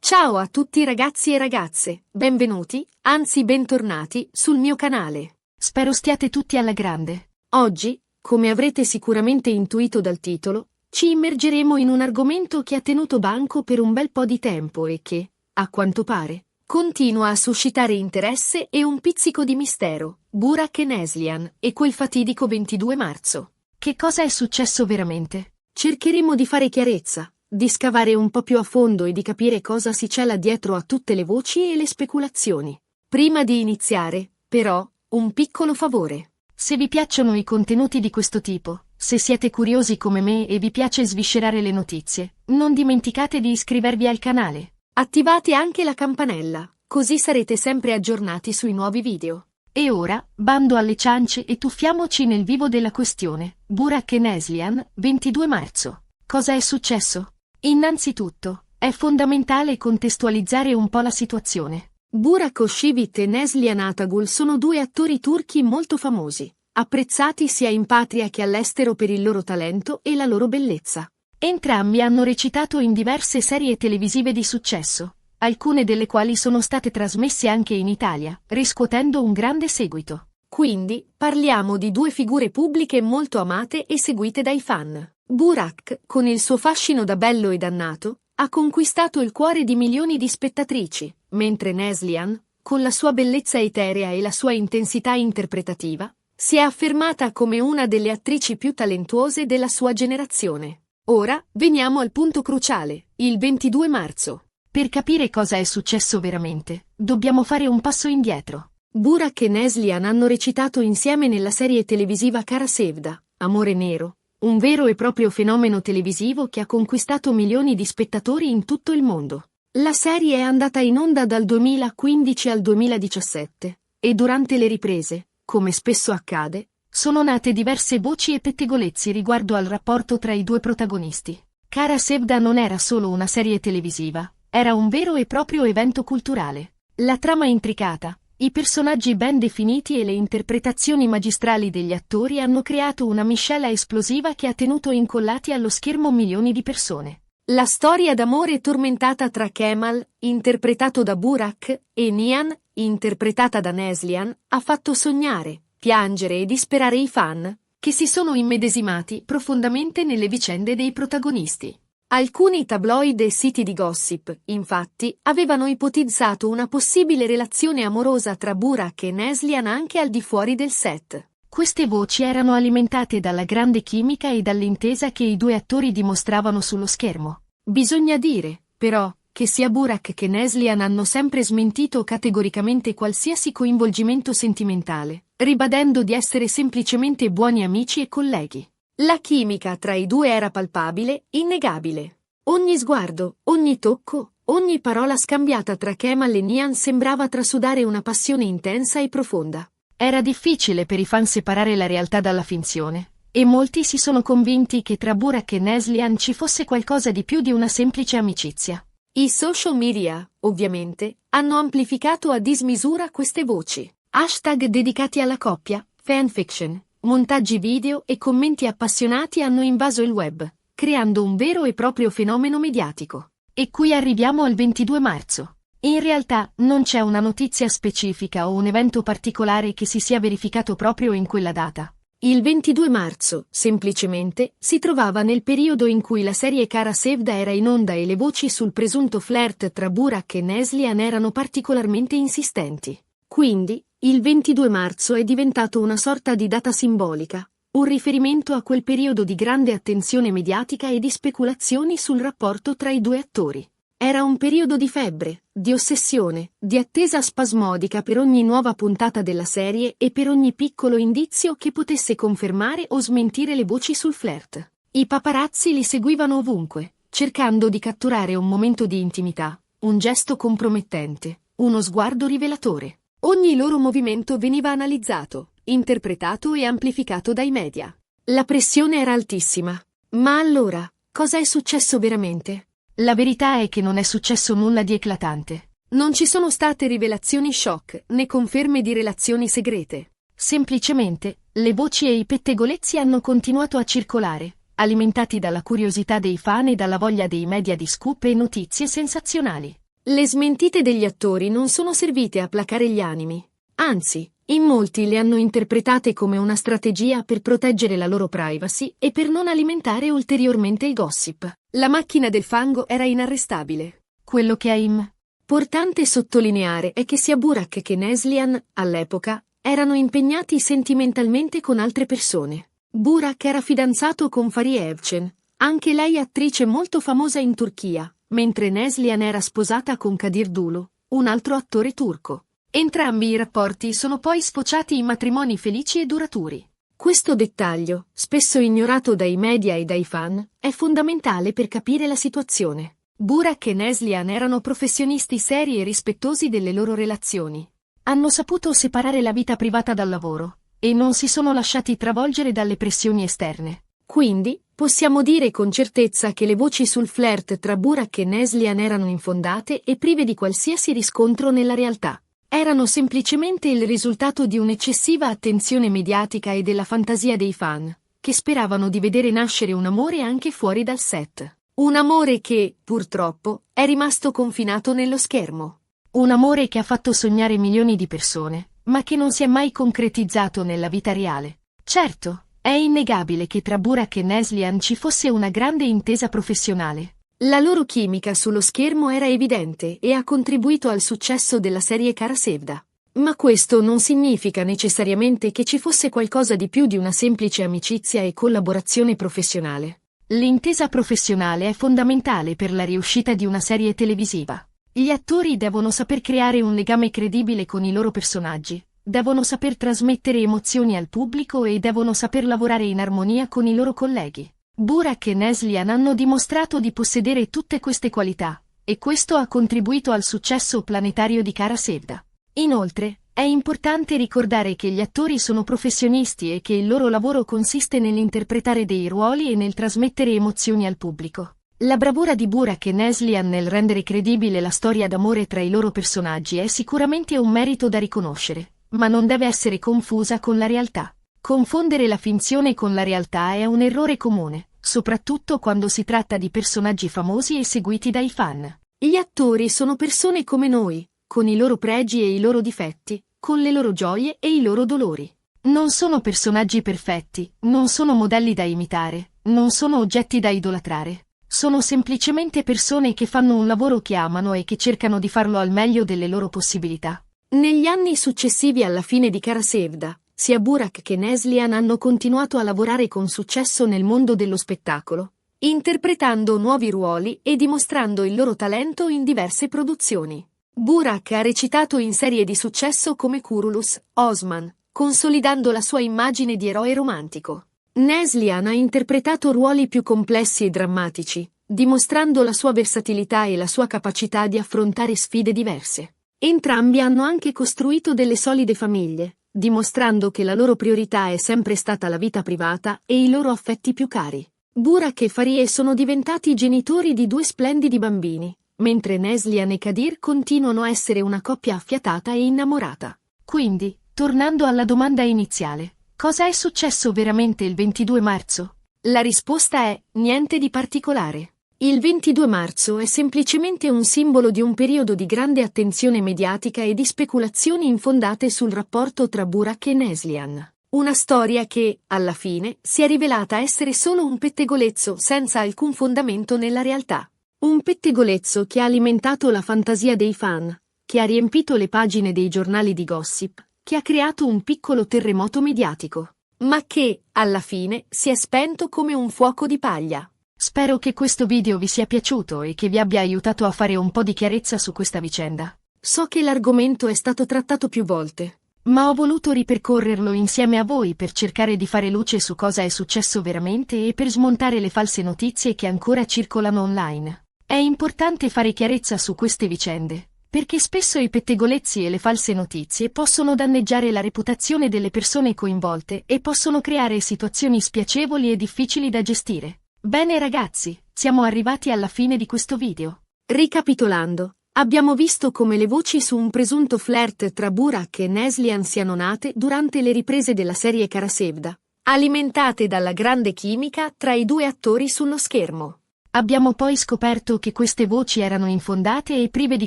Ciao a tutti ragazzi e ragazze, benvenuti, anzi bentornati, sul mio canale. Spero stiate tutti alla grande. Oggi, come avrete sicuramente intuito dal titolo, ci immergeremo in un argomento che ha tenuto banco per un bel po' di tempo e che, a quanto pare, continua a suscitare interesse e un pizzico di mistero, Burak e Neslihan e quel fatidico 22 marzo. Che cosa è successo veramente? Cercheremo di fare chiarezza, di scavare un po' più a fondo e di capire cosa si cela dietro a tutte le voci e le speculazioni. Prima di iniziare, però, un piccolo favore. Se vi piacciono i contenuti di questo tipo, se siete curiosi come me e vi piace sviscerare le notizie, non dimenticate di iscrivervi al canale. Attivate anche la campanella, così sarete sempre aggiornati sui nuovi video. E ora, bando alle ciance e tuffiamoci nel vivo della questione. Burak e Neslihan, 22 marzo. Cosa è successo? Innanzitutto, è fondamentale contestualizzare un po' la situazione. Burak Özçivit e Neslihan Atagul sono due attori turchi molto famosi, apprezzati sia in patria che all'estero per il loro talento e la loro bellezza. Entrambi hanno recitato in diverse serie televisive di successo, alcune delle quali sono state trasmesse anche in Italia, riscuotendo un grande seguito. Quindi, parliamo di due figure pubbliche molto amate e seguite dai fan. Burak, con il suo fascino da bello e dannato, ha conquistato il cuore di milioni di spettatrici, mentre Neslihan, con la sua bellezza eterea e la sua intensità interpretativa, si è affermata come una delle attrici più talentuose della sua generazione. Ora, veniamo al punto cruciale, il 22 marzo. Per capire cosa è successo veramente, dobbiamo fare un passo indietro. Burak e Neslihan hanno recitato insieme nella serie televisiva Kara Sevda, Amore Nero, un vero e proprio fenomeno televisivo che ha conquistato milioni di spettatori in tutto il mondo. La serie è andata in onda dal 2015 al 2017, e durante le riprese, come spesso accade, sono nate diverse voci e pettegolezzi riguardo al rapporto tra i due protagonisti. Kara Sevda non era solo una serie televisiva, era un vero e proprio evento culturale. La trama intricata, i personaggi ben definiti e le interpretazioni magistrali degli attori hanno creato una miscela esplosiva che ha tenuto incollati allo schermo milioni di persone. La storia d'amore tormentata tra Kemal, interpretato da Burak, e Nihan, interpretata da Neslihan, ha fatto sognare, piangere e disperare i fan, che si sono immedesimati profondamente nelle vicende dei protagonisti. Alcuni tabloid e siti di gossip, infatti, avevano ipotizzato una possibile relazione amorosa tra Burak e Neslihan anche al di fuori del set. Queste voci erano alimentate dalla grande chimica e dall'intesa che i due attori dimostravano sullo schermo. Bisogna dire, però, che sia Burak che Neslihan hanno sempre smentito categoricamente qualsiasi coinvolgimento sentimentale, ribadendo di essere semplicemente buoni amici e colleghi. La chimica tra i due era palpabile, innegabile. Ogni sguardo, ogni tocco, ogni parola scambiata tra Kemal e Nihan sembrava trasudare una passione intensa e profonda. Era difficile per i fan separare la realtà dalla finzione, e molti si sono convinti che tra Burak e Neslihan ci fosse qualcosa di più di una semplice amicizia. I social media, ovviamente, hanno amplificato a dismisura queste voci. Hashtag dedicati alla coppia, fanfiction, montaggi video e commenti appassionati hanno invaso il web, creando un vero e proprio fenomeno mediatico. E qui arriviamo al 22 marzo. In realtà, non c'è una notizia specifica o un evento particolare che si sia verificato proprio in quella data. Il 22 marzo, semplicemente, si trovava nel periodo in cui la serie Kara Sevda era in onda e le voci sul presunto flirt tra Burak e Neslihan erano particolarmente insistenti. Quindi, il 22 marzo è diventato una sorta di data simbolica, un riferimento a quel periodo di grande attenzione mediatica e di speculazioni sul rapporto tra i due attori. Era un periodo di febbre, di ossessione, di attesa spasmodica per ogni nuova puntata della serie e per ogni piccolo indizio che potesse confermare o smentire le voci sul flirt. I paparazzi li seguivano ovunque, cercando di catturare un momento di intimità, un gesto compromettente, uno sguardo rivelatore. Ogni loro movimento veniva analizzato, interpretato e amplificato dai media. La pressione era altissima. Ma allora, cosa è successo veramente? La verità è che non è successo nulla di eclatante. Non ci sono state rivelazioni shock, né conferme di relazioni segrete. Semplicemente, le voci e i pettegolezzi hanno continuato a circolare, alimentati dalla curiosità dei fan e dalla voglia dei media di scoop e notizie sensazionali. Le smentite degli attori non sono servite a placare gli animi. Anzi, in molti le hanno interpretate come una strategia per proteggere la loro privacy e per non alimentare ulteriormente il gossip. La macchina del fango era inarrestabile. Quello che è importante sottolineare è che sia Burak che Neslihan, all'epoca, erano impegnati sentimentalmente con altre persone. Burak era fidanzato con Fariye Evcen, anche lei attrice molto famosa in Turchia, mentre Neslihan era sposata con Kadir Dulu, un altro attore turco. Entrambi i rapporti sono poi sfociati in matrimoni felici e duraturi. Questo dettaglio, spesso ignorato dai media e dai fan, è fondamentale per capire la situazione. Burak e Neslihan erano professionisti seri e rispettosi delle loro relazioni. Hanno saputo separare la vita privata dal lavoro, e non si sono lasciati travolgere dalle pressioni esterne. Quindi, possiamo dire con certezza che le voci sul flirt tra Burak e Neslihan erano infondate e prive di qualsiasi riscontro nella realtà. Erano semplicemente il risultato di un'eccessiva attenzione mediatica e della fantasia dei fan, che speravano di vedere nascere un amore anche fuori dal set. Un amore che, purtroppo, è rimasto confinato nello schermo. Un amore che ha fatto sognare milioni di persone, ma che non si è mai concretizzato nella vita reale. Certo, è innegabile che tra Burak e Neslihan ci fosse una grande intesa professionale. La loro chimica sullo schermo era evidente e ha contribuito al successo della serie Kara Sevda. Ma questo non significa necessariamente che ci fosse qualcosa di più di una semplice amicizia e collaborazione professionale. L'intesa professionale è fondamentale per la riuscita di una serie televisiva. Gli attori devono saper creare un legame credibile con i loro personaggi, devono saper trasmettere emozioni al pubblico e devono saper lavorare in armonia con i loro colleghi. Burak e Neslihan hanno dimostrato di possedere tutte queste qualità, e questo ha contribuito al successo planetario di Kara Sevda. Inoltre, è importante ricordare che gli attori sono professionisti e che il loro lavoro consiste nell'interpretare dei ruoli e nel trasmettere emozioni al pubblico. La bravura di Burak e Neslihan nel rendere credibile la storia d'amore tra i loro personaggi è sicuramente un merito da riconoscere, ma non deve essere confusa con la realtà. Confondere la finzione con la realtà è un errore comune, soprattutto quando si tratta di personaggi famosi e seguiti dai fan. Gli attori sono persone come noi, con i loro pregi e i loro difetti, con le loro gioie e i loro dolori. Non sono personaggi perfetti, non sono modelli da imitare, non sono oggetti da idolatrare. Sono semplicemente persone che fanno un lavoro che amano e che cercano di farlo al meglio delle loro possibilità. Negli anni successivi alla fine di Kara Sevda, sia Burak che Neslihan hanno continuato a lavorare con successo nel mondo dello spettacolo, interpretando nuovi ruoli e dimostrando il loro talento in diverse produzioni. Burak ha recitato in serie di successo come Kurulus, Osman, consolidando la sua immagine di eroe romantico. Neslihan ha interpretato ruoli più complessi e drammatici, dimostrando la sua versatilità e la sua capacità di affrontare sfide diverse. Entrambi hanno anche costruito delle solide famiglie, dimostrando che la loro priorità è sempre stata la vita privata e i loro affetti più cari. Burak e Fariye sono diventati genitori di 2 splendidi bambini, mentre Neslihan e Kadir continuano a essere una coppia affiatata e innamorata. Quindi, tornando alla domanda iniziale, cosa è successo veramente il 22 marzo? La risposta è niente di particolare. Il 22 marzo è semplicemente un simbolo di un periodo di grande attenzione mediatica e di speculazioni infondate sul rapporto tra Burak e Neslihan. Una storia che, alla fine, si è rivelata essere solo un pettegolezzo senza alcun fondamento nella realtà. Un pettegolezzo che ha alimentato la fantasia dei fan, che ha riempito le pagine dei giornali di gossip, che ha creato un piccolo terremoto mediatico, ma che, alla fine, si è spento come un fuoco di paglia. Spero che questo video vi sia piaciuto e che vi abbia aiutato a fare un po' di chiarezza su questa vicenda. So che l'argomento è stato trattato più volte, ma ho voluto ripercorrerlo insieme a voi per cercare di fare luce su cosa è successo veramente e per smontare le false notizie che ancora circolano online. È importante fare chiarezza su queste vicende, perché spesso i pettegolezzi e le false notizie possono danneggiare la reputazione delle persone coinvolte e possono creare situazioni spiacevoli e difficili da gestire. Bene ragazzi, siamo arrivati alla fine di questo video. Ricapitolando, abbiamo visto come le voci su un presunto flirt tra Burak e Neslihan siano nate durante le riprese della serie Kara Sevda, alimentate dalla grande chimica tra i 2 attori sullo schermo. Abbiamo poi scoperto che queste voci erano infondate e prive di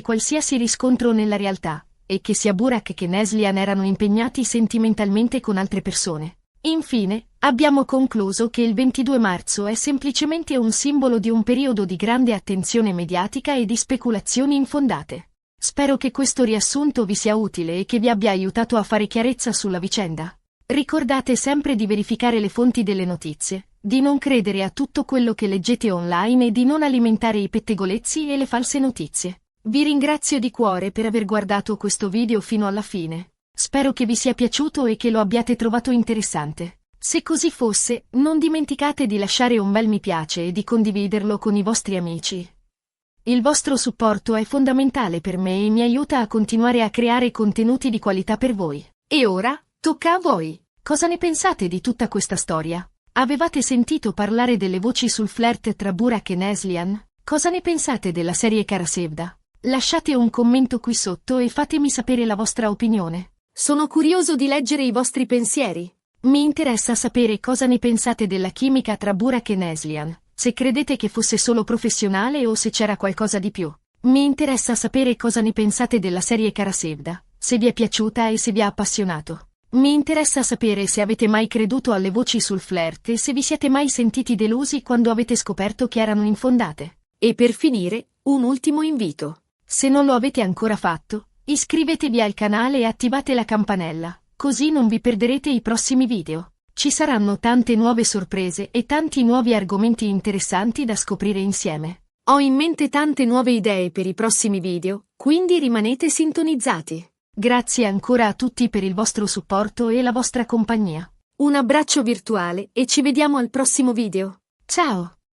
qualsiasi riscontro nella realtà, e che sia Burak che Neslihan erano impegnati sentimentalmente con altre persone. Infine, abbiamo concluso che il 22 marzo è semplicemente un simbolo di un periodo di grande attenzione mediatica e di speculazioni infondate. Spero che questo riassunto vi sia utile e che vi abbia aiutato a fare chiarezza sulla vicenda. Ricordate sempre di verificare le fonti delle notizie, di non credere a tutto quello che leggete online e di non alimentare i pettegolezzi e le false notizie. Vi ringrazio di cuore per aver guardato questo video fino alla fine. Spero che vi sia piaciuto e che lo abbiate trovato interessante. Se così fosse, non dimenticate di lasciare un bel mi piace e di condividerlo con i vostri amici. Il vostro supporto è fondamentale per me e mi aiuta a continuare a creare contenuti di qualità per voi. E ora, tocca a voi. Cosa ne pensate di tutta questa storia? Avevate sentito parlare delle voci sul flirt tra Burak e Neslihan? Cosa ne pensate della serie Kara Sevda? Lasciate un commento qui sotto e fatemi sapere la vostra opinione. Sono curioso di leggere i vostri pensieri. Mi interessa sapere cosa ne pensate della chimica tra Burak e Neslihan, se credete che fosse solo professionale o se c'era qualcosa di più. Mi interessa sapere cosa ne pensate della serie Kara Sevda, se vi è piaciuta e se vi ha appassionato. Mi interessa sapere se avete mai creduto alle voci sul flirt e se vi siete mai sentiti delusi quando avete scoperto che erano infondate. E per finire, un ultimo invito. Se non lo avete ancora fatto, iscrivetevi al canale e attivate la campanella, così non vi perderete i prossimi video. Ci saranno tante nuove sorprese e tanti nuovi argomenti interessanti da scoprire insieme. Ho in mente tante nuove idee per i prossimi video, quindi rimanete sintonizzati. Grazie ancora a tutti per il vostro supporto e la vostra compagnia. Un abbraccio virtuale e ci vediamo al prossimo video. Ciao!